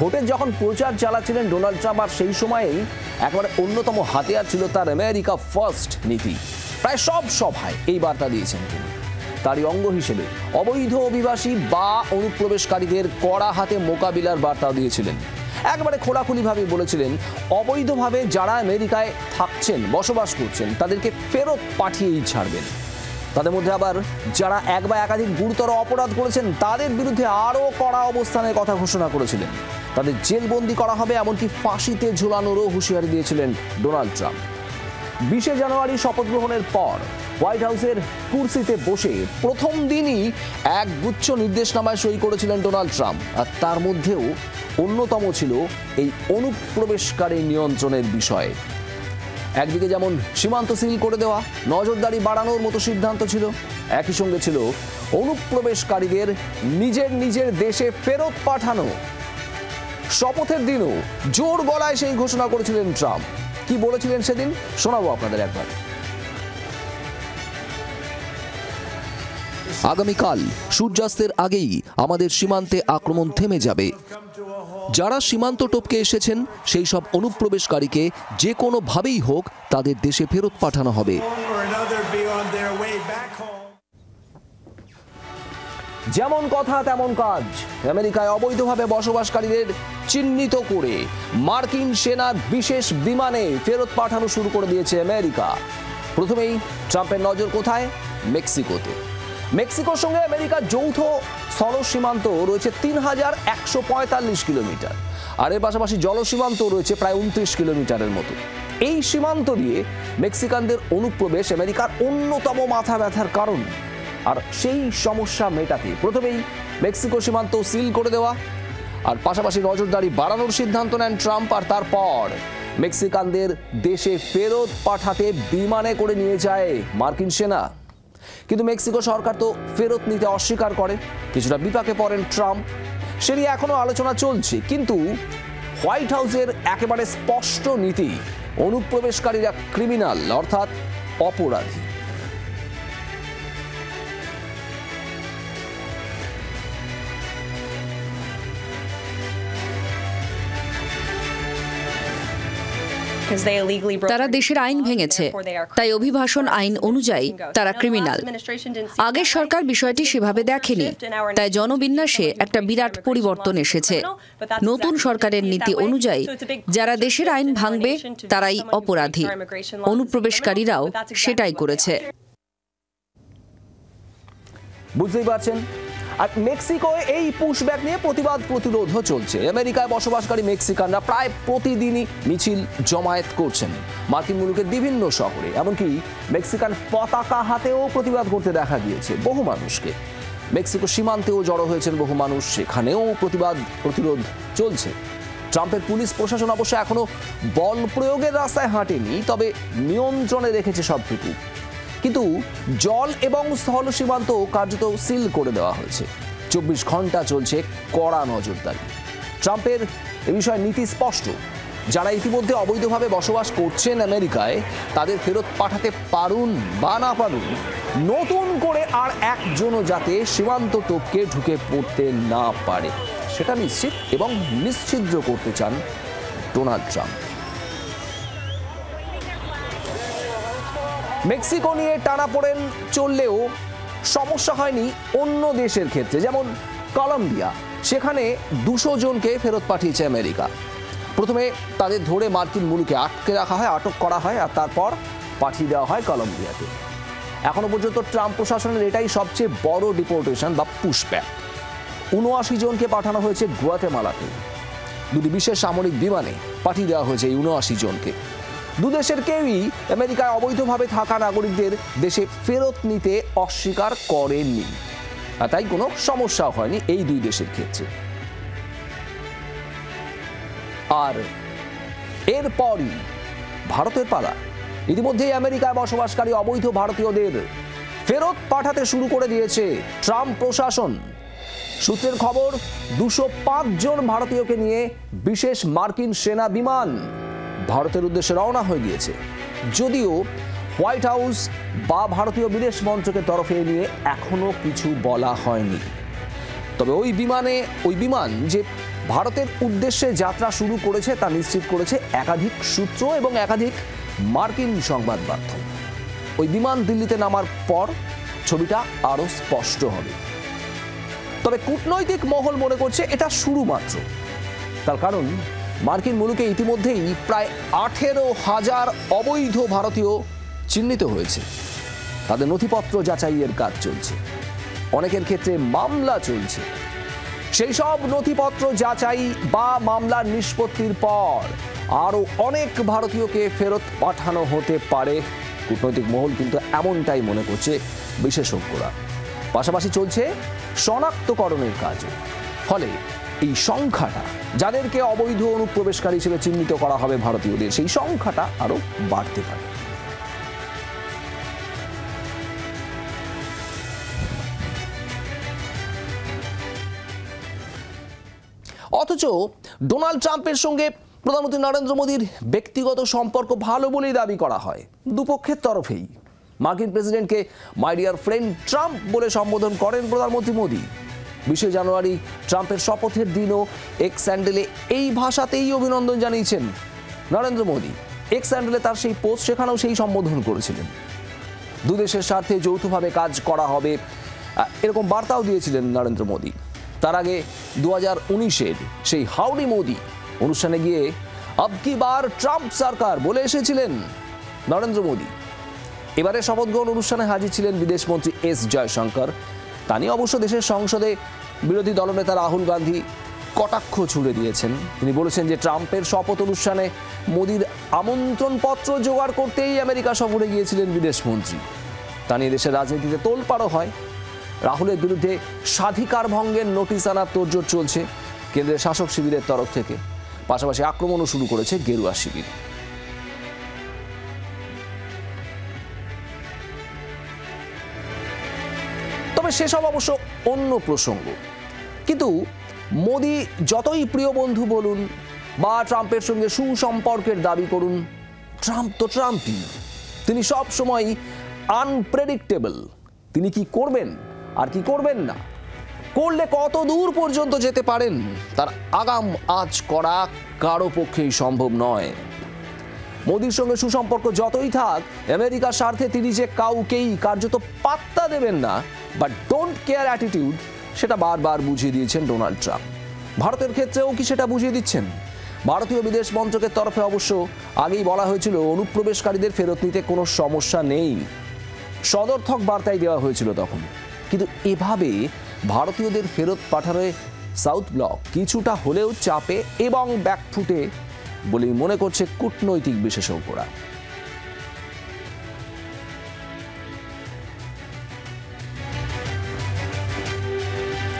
ভোটের যখন প্রচার চালাচ্ছিলেন ডোনাল্ড ট্রাম্প, আর সেই সময়েই একেবারে অন্যতম হাতিয়ার ছিল তার আমেরিকা ফার্স্ট নীতি। প্রায় সব সভায় এই বার্তা দিয়েছেন তিনি। তারই অঙ্গ হিসেবে অবৈধ অভিবাসী বা অনুপ্রবেশকারীদের কড়া হাতে মোকাবিলার বার্তা দিয়েছিলেন। একবারে খোলাখুলিভাবে বলেছিলেন, অবৈধভাবে যারা আমেরিকায় থাকছেন, বসবাস করছেন, তাদেরকে ফেরত পাঠিয়েই ছাড়বেন। তাদের মধ্যে আবার যারা এক বা একাধিক গুরুতর অপরাধ করেছেন তাদের বিরুদ্ধে আরও কড়া অবস্থানের কথা ঘোষণা করেছিলেন। তাদের জেলবন্দি করা হবে, এমনকি ফাঁসিতে ঝোলানোরও হুঁশিয়ারি দিয়েছিলেন ডোনাল্ড ট্রাম্প। 20 জানুয়ারি শপথ গ্রহণের পর হোয়াইট হাউসের কুর্সিতে বসে প্রথম দিনই এক গুচ্ছ নির্দেশনামায় সই করেছিলেন ডোনাল্ড ট্রাম্প। আর তার মধ্যেও অন্যতম ছিল এই অনুপ্রবেশকারী নিয়ন্ত্রণের বিষয়। একদিকে যেমন সীমান্ত সিল করে দেওয়া, নজরদারি বাড়ানোর মতো সিদ্ধান্ত ছিল, একই সঙ্গে ছিল অনুপ্রবেশকারীদের নিজের দেশে ফেরত পাঠানো। শপথের দিনও জোর গলায় সেই ঘোষণা করেছিলেন ট্রাম্প। কি বলেছিলেন সেদিন শোনাবো আপনাদের একবার। আগামীকাল সূর্যাস্তের আগেই আমাদের সীমান্তে আক্রমণ থেমে যাবে। যারা সীমান্ত টপকে এসেছেন সেই সব অনুপ্রবেশকারীকে যে কোনোভাবেই হোক তাদের দেশে ফেরত পাঠানো হবে। যেমন কথা তেমন কাজ। আমেরিকায় অবৈধভাবে বসবাসকারীদের চিহ্নিত করে মার্কিন সেনার বিশেষ বিমানে ফেরত পাঠানো শুরু করে দিয়েছে আমেরিকা। প্রথমেই ট্রাম্পের নজর কোথায়? মেক্সিকোতে। মেক্সিকোর সঙ্গে আমেরিকার যৌথ স্থল সীমান্ত রয়েছে 3145 কিলোমিটার, আর এর পাশাপাশি জল সীমান্ত রয়েছে প্রায় 29 কিলোমিটারের মতো। এই সীমান্ত দিয়ে মেক্সিকানদের অনুপ্রবেশ আমেরিকার অন্যতম মাথা ব্যথার কারণ। আর সেই সমস্যা মেটাতে প্রথমেই মেক্সিকো সীমান্ত সিল করে দেওয়া, আর পাশাপাশি নজরদারি বাড়ানোর সিদ্ধান্ত নেন ট্রাম্প। আর তারপর মেক্সিকানদের দেশে ফেরত পাঠাতে বিমানে করে নিয়ে যায় মার্কিন সেনা। কিন্তু মেক্সিকো সরকার তো ফেরত নিতে অস্বীকার করে, কিছুটা বিপাকে পড়েন ট্রাম্প। সে নিয়ে এখনো আলোচনা চলছে, কিন্তু হোয়াইট হাউসের একেবারে স্পষ্ট নীতি, অনুপ্রবেশকারীরা ক্রিমিনাল, অর্থাৎ অপরাধী। তারা দেশের আইন ভেঙেছে, তাই অভিবাসন আইন অনুযায়ী তারা ক্রিমিনাল। আগের সরকার বিষয়টি সেভাবে দেখেনি, তাই জনবিন্যাসে একটা বিরাট পরিবর্তন এসেছে। নতুন সরকারের নীতি অনুযায়ী যারা দেশের আইন ভাঙবে তারাই অপরাধী। অনুপ্রবেশকারীরাও সেটাই করেছে। বুঝতেই পারছেন। আর মেক্সিকোয় এই পুশব্যাক নিয়ে প্রতিবাদ প্রতিরোধও চলছে। আমেরিকায় বসবাসকারী মেক্সিকানরা প্রায় প্রতিদিনই মিছিল জমায়েত করছেন মার্কিন মুলুকের বিভিন্ন শহরে। এমনকি মেক্সিকান পতাকা হাতেও প্রতিবাদ করতে দেখা গিয়েছে বহু মানুষকে। মেক্সিকো সীমান্তেও জড়ো হয়েছেন বহু মানুষ, সেখানেও প্রতিবাদ প্রতিরোধ চলছে। ট্রাম্পের পুলিশ প্রশাসন অবশ্য এখনো বল প্রয়োগের রাস্তায় হাঁটেনি, তবে নিয়ন্ত্রণে রেখেছে সবটুকু। কিন্তু জল এবং স্থল সীমান্ত কার্যত সিল করে দেওয়া হয়েছে। 24 ঘন্টা চলছে কড়া নজরদারি। ট্রাম্পের এ বিষয়ে নীতি স্পষ্ট, যারা ইতিমধ্যে অবৈধভাবে বসবাস করছেন আমেরিকায় তাদের ফেরত পাঠাতে পারুন বা না পারুন, নতুন করে আর একজনও যাতে সীমান্ত টপকে ঢুকে পড়তে না পারে সেটা নিশ্চিত এবং নিশ্ছিদ্র করতে চান ডোনাল্ড ট্রাম্প। মেক্সিকো নিয়ে টানাপোড়েন চললেও সমস্যা হয়নি অন্য দেশের ক্ষেত্রে, যেমন কলম্বিয়া। সেখানে 200 জনকে ফেরত পাঠিয়েছে আমেরিকা। প্রথমে তাদের ধরে মার্কিন মুলুকে আটকে রাখা হয়, আটক করা হয়, আর তারপর পাঠিয়ে দেওয়া হয় কলম্বিয়াতে। এখনো পর্যন্ত ট্রাম্প প্রশাসনের এটাই সবচেয়ে বড় ডিপোর্টেশন বা পুশব্যাক। 79 জনকে পাঠানো হয়েছে গুয়াতেমালাতে। দুটি বিশেষ সামরিক বিমানে পাঠিয়ে দেওয়া হয়েছে এই 79 জনকে। দুদেশের কেউই আমেরিকায় অবৈধভাবে থাকা নাগরিকদের দেশে ফেরত নিতে অস্বীকার করেননি, আর তাই কোনো সমস্যা হয়নি এই দুই দেশের ক্ষেত্রে। আর এরপরই ভারতের পালা। ইতিমধ্যেই আমেরিকায় বসবাসকারী অবৈধ ভারতীয়দের ফেরত পাঠাতে শুরু করে দিয়েছে ট্রাম্প প্রশাসন। সূত্রের খবর, 205 জন ভারতীয়কে নিয়ে বিশেষ মার্কিন সেনা বিমান ভারতের উদ্দেশ্যে রওনা হয়ে গিয়েছে। যদিও হোয়াইট হাউস বা ভারতীয় বিদেশ মন্ত্রকের তরফে নিয়ে এখনো কিছু বলা হয়নি। তবে ওই বিমান যে ভারতের উদ্দেশ্যে যাত্রা শুরু করেছে তা নিশ্চিত করেছে একাধিক সূত্র এবং একাধিক মার্কিন সংবাদ মাধ্যম। ওই বিমান দিল্লিতে নামার পর ছবিটা আরো স্পষ্ট হবে। তবে কূটনৈতিক মহল মনে করছে এটা শুরু মাত্র। তার কারণ মার্কিন মুলুকে ইতিমধ্যেই প্রায় 18,000 অবৈধ ভারতীয় চিহ্নিত হয়েছে। তাদের নথিপত্র যাচাইয়ের কাজ চলছে, অনেকের ক্ষেত্রে মামলা চলছে। সেই সব নথিপত্র যাচাই বা মামলার নিষ্পত্তির পর আরও অনেক ভারতীয়কে ফেরত পাঠানো হতে পারে। কূটনৈতিক মহল কিন্তু এমনটাই মনে করছে বিশেষজ্ঞরা। পাশাপাশি চলছে শনাক্তকরণের কাজও। ফলে এই সংখ্যাটা, যাদেরকে অবৈধ অনুপ্রবেশকারী হিসেবে চিহ্নিত করা হবে ভারতীয়দের, সেই সংখ্যাটা আরও বাড়তে পারে। অথচ ডোনাল্ড ট্রাম্পের সঙ্গে প্রধানমন্ত্রী নরেন্দ্র মোদীর ব্যক্তিগত সম্পর্ক ভালো বলেই দাবি করা হয় দুপক্ষের তরফেই। মার্কিন প্রেসিডেন্টকে মাই ডিয়ার ফ্রেন্ড ট্রাম্প বলে সম্বোধন করেন প্রধানমন্ত্রী মোদী। 20 জানুয়ারি ট্রাম্পের শপথের দিনও এক্স স্যান্ডেলে এই ভাষাতেই অভিনন্দন জানিয়েছেন নরেন্দ্র মোদী। এক্স স্যান্ডেলে তার সেই পোস্ট, সেখানেও সেই সম্বোধন করেছিলেন। দুদেশের স্বার্থে যৌথভাবে কাজ করা হবে এরকম বার্তাও দিয়েছিলেন নরেন্দ্র মোদী। তার আগে 2019-এর সেই হাউডি মোদি অনুষ্ঠানে গিয়ে আব কি বার ট্রাম্প সরকার বলে এসেছিলেন নরেন্দ্র মোদী। এবারে শপথ গ্রহণ অনুষ্ঠানে হাজির ছিলেন বিদেশমন্ত্রী এস জয়শঙ্কর। তা নিয়ে অবশ্য দেশের সংসদে বিরোধী দলনেতা রাহুল গান্ধী কটাক্ষ ছুড়ে দিয়েছেন। তিনি বলেছেন যে ট্রাম্পের শপথ অনুষ্ঠানে মোদীর আমন্ত্রণপত্র জোগাড় করতেই আমেরিকা সফরে গিয়েছিলেন বিদেশমন্ত্রী। তা নিয়ে দেশের রাজনীতিতে তোলপাড়ও হয়। রাহুলের বিরুদ্ধে স্বাধিকার ভঙ্গের নোটিশ আনার তোড়জোড় চলছে কেন্দ্রের শাসক শিবিরের তরফ থেকে। পাশাপাশি আক্রমণও শুরু করেছে গেরুয়া শিবির। তবে সেসব অবশ্য অন্য প্রসঙ্গ। কিন্তু মোদী যতই প্রিয় বন্ধু বলুন বা ট্রাম্পের সঙ্গে সুসম্পর্কের দাবি করুন, ট্রাম্প তো ট্রাম্পই। তিনি সব সময় আনপ্রেডিক্টেবল। তিনি কি করবেন আর কি করবেন না, করলে কত দূর পর্যন্ত যেতে পারেন, তার আগাম আঁচ করা কারো পক্ষেই সম্ভব নয়। মোদীর সঙ্গে সুসম্পর্ক যতই থাক, আমেরিকার স্বার্থে তিনি যে কাউকেই কার্যত পাত্তা দেবেন না বা ডোন্ট কেয়ার অ্যাটিটিউড, সেটা বারবার বুঝিয়ে দিয়েছেন ডোনাল্ড ট্রাম্প। ভারতের ক্ষেত্রেও কি সেটা বুঝিয়ে দিচ্ছেন? ভারতীয় বিদেশ মন্ত্রকের তরফে অবশ্য আগেই বলা হয়েছিল অনুপ্রবেশকারীদের ফেরত নিতে কোনো সমস্যা নেই। সদর্থক বার্তাই দেওয়া হয়েছিল তখন। কিন্তু এভাবে ভারতীয়দের ফেরত পাঠানোয় সাউথ ব্লক কিছুটা হলেও চাপে এবং ব্যাকফুটে বলেই মনে করছে কূটনৈতিক বিশেষজ্ঞরা।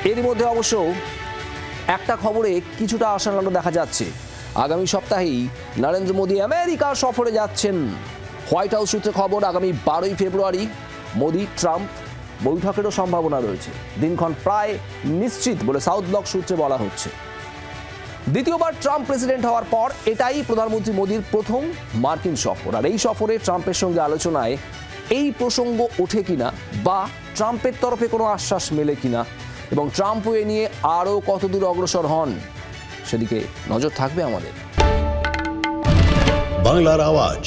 এরই মধ্যে অবশ্য একটা খবরে কিছুটা আশার আলো দেখা যাচ্ছে। আগামী সপ্তাহেই নরেন্দ্র মোদী আমেরিকা সফরে যাচ্ছেন। হোয়াইট হাউস সূত্রে খবর, আগামী 12 ফেব্রুয়ারি মোদী ট্রাম্প বৈঠকেরও সম্ভাবনা রয়েছে। দিনক্ষণ প্রায় নিশ্চিত বলে সাউথ ব্লক সূত্রে বলা হচ্ছে। দ্বিতীয়বার ট্রাম্প প্রেসিডেন্ট হওয়ার পর এটাই প্রধানমন্ত্রী মোদীর প্রথম মার্কিন সফর। আর এই সফরে ট্রাম্পের সঙ্গে আলোচনায় এই প্রসঙ্গ ওঠে কিনা বা ট্রাম্পের তরফে কোনো আশ্বাস মেলে কিনা এবং ট্রাম্প এ নিয়ে আরও কতদূর অগ্রসর হন, সেদিকে নজর থাকবে আমাদের। বাংলার আওয়াজ,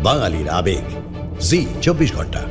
বাঙালির আবেগ, জি 24 ঘন্টা।